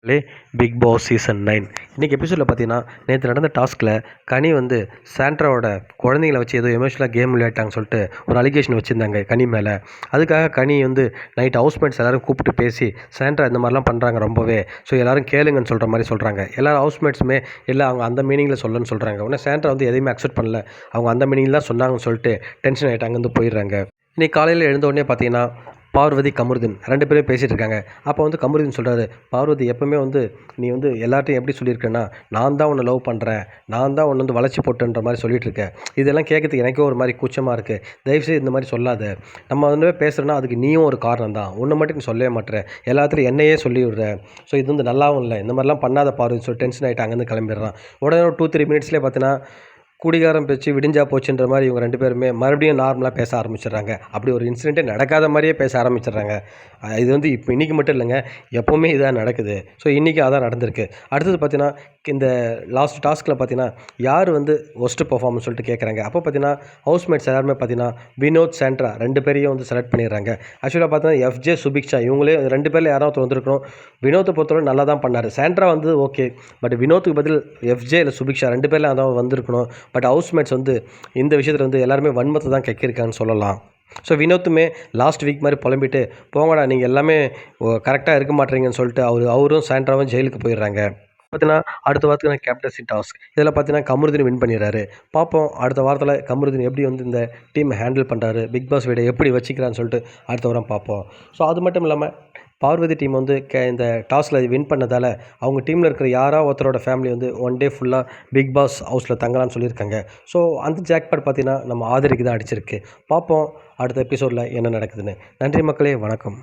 லே big Boss season 9 இன்றைக்கி எபிசோடில் பார்த்தீங்கன்னா நேற்று நடந்த டாஸ்கில் கனி வந்து சாண்ட்ராவோட குழந்தைங்கள வச்சு ஏதோ எமோஷனலாக கேம் விளையாட்டாங்கன்னு சொல்லிட்டு ஒரு அலிகேஷன் வச்சுருந்தாங்க கனி மேலே. அதுக்காக கனி வந்து நைட் ஹவுஸ்மேட்ஸ் எல்லோரும் கூப்பிட்டு பேசி சாண்ட்ரா இந்த மாதிரிலாம் பண்ணுறாங்க ரொம்பவே, ஸோ எல்லோரும் கேளுங்கன்னு சொல்கிற மாதிரி சொல்கிறாங்க. எல்லோரும் ஹவுஸ்மேட்ஸுமே இல்லை அவங்க அந்த மீனிங்கில் சொல்லணும்னு சொல்கிறாங்க. உடனே சாண்ட்ரா வந்து எதையுமே அக்செப்ட் பண்ணல, அவங்க அந்த மீனிங்கில் தான் சொன்னாங்கன்னு சொல்லிட்டு டென்ஷன் ஆகிட்டு அங்கேருந்து போயிடுறாங்க. இன்றைக்கி காலையில் எழுந்த உடனே பார்த்தீங்கன்னா பார்வதி கமருதீன் 2 பேரும் பேசிகிட்டு இருக்காங்க. அப்போ வந்து கமருதீன் சொல்கிறாரு, பார்வதி எப்போவுமே வந்து நீ வந்து எல்லார்ட்டையும் எப்படி சொல்லியிருக்கேன்னா, நான் தான் உன்னை லவ் பண்ணுறேன், நான் தான் உன்னை வந்து வளைச்சி போட்டுன்ற மாதிரி சொல்லிட்டு இருக்கேன். இதெல்லாம் கேட்கறதுக்கு எனக்கே ஒரு மாதிரி கூச்சமாக இருக்குது, தயவுசெய்து இந்த மாதிரி சொல்லாத. நம்ம வந்து பேசுகிறோன்னா அதுக்கு நீயும் ஒரு காரணம் தான், உன்னை மட்டும் நீ சொல்லவே மாட்டேற, எல்லாத்துலையும் என்னையே சொல்லி விடுறேன். ஸோ இது வந்து நல்லாவும் இல்லை, இந்த மாதிரிலாம் பண்ணாத பார்வதி சொல்லி டென்ஷன் ஆகிட்டு அங்கேருந்து கிளம்பிடுறான். உடனே ஒரு 2-3 மினிட்ஸ்லேயே பார்த்தீங்கன்னா குடிகாரம் பேச்சு விடிஞ்சா போச்சுன்ற மாதிரி இவங்க 2 பேருமே மறுபடியும் நார்மலாக பேச ஆரம்பிச்சிடுறாங்க. அப்படி ஒரு இன்சிடெண்ட்டே நடக்காத மாதிரியே பேச ஆரம்பிச்சிடுறாங்க. இது வந்து இப்போ இன்றைக்கி மட்டும் இல்லைங்க, எப்போவுமே இதான் நடக்குது. ஸோ இன்றைக்கி அதான் நடந்திருக்கு. அடுத்தது பார்த்தீங்கன்னா இந்த லாஸ்ட் டாஸ்கில் பார்த்தீங்கன்னா யார் வந்து ஒஸ்ட்டு பெர்ஃபார்மன்ஸ் சொல்லிட்டு கேட்குறாங்க. அப்போ பார்த்தீங்கன்னா ஹவுஸ்மேட்ஸ் எல்லாருமே பார்த்தீங்கன்னா வினோத், சாண்ட்ரா 2 பேரையும் வந்து செலக்ட் பண்ணிடுறாங்க. ஆக்சுவலாக பார்த்தீங்கன்னா FJ, சுபிக்ஷா இவங்களே 2 பேரில் யாராவது வந்திருக்கணும். வினோத்தை பொறுத்தவரை நல்லா தான் பண்ணார். சாண்ட்ரா வந்து ஓகே, பட் வினோத்துக்கு பதில் FJ இல்லை சுபிக்ஷா 2 பேரில் அதான் வந்திருக்கணும். பட் ஹவுஸ்மேட்ஸ் வந்து இந்த விஷயத்தில் வந்து எல்லாருமே வன்மத்தை தான் கக்கியிருக்காங்கன்னு சொல்லலாம். ஸோ வினோத்துமே லாஸ்ட் வீக் மாதிரி புலம்பிட்டு போங்கடா நீங்கள் எல்லாமே கரெக்டாக இருக்க மாட்டேறீங்கன்னு சொல்லிட்டு அவரும் சாண்ட்ராவும் ஜெயிலுக்கு போயிடுறாங்க. பார்த்தீங்கன்னா அடுத்த வாரத்துக்கு கேப்டன்சி டாஸ்க் இதில் பார்த்தீங்கன்னா கமருதீன் வின் பண்ணிடுறாரு. பார்ப்போம் அடுத்த வாரத்தில் கமருதீன் எப்படி வந்து இந்த டீமை ஹேண்டில் பண்ணுறாரு, பிக் பாஸ் வீடை எப்படி வச்சுக்கிறான்னு சொல்லிட்டு அடுத்த வாரம் பார்ப்போம். ஸோ அது மட்டும் இல்லாமல் பார்வதி டீம் வந்து இந்த டாஸ்கில் வின் பண்ணதால் அவங்க டீமில் இருக்கிற யாராவது ஒருத்தரோட ஃபேமிலி வந்து 1 டே ஃபுல்லாக பிக் பாஸ் ஹவுஸில் தங்கலான்னு சொல்லியிருக்காங்க. ஸோ அந்த ஜாக்பாட் பார்த்தீங்கன்னா நம்ம ஆதரிக்கு தான் அடிச்சிருக்கு. பார்ப்போம் அடுத்த எபிசோடில் என்ன நடக்குதுன்னு. நன்றி மக்களே, வணக்கம்.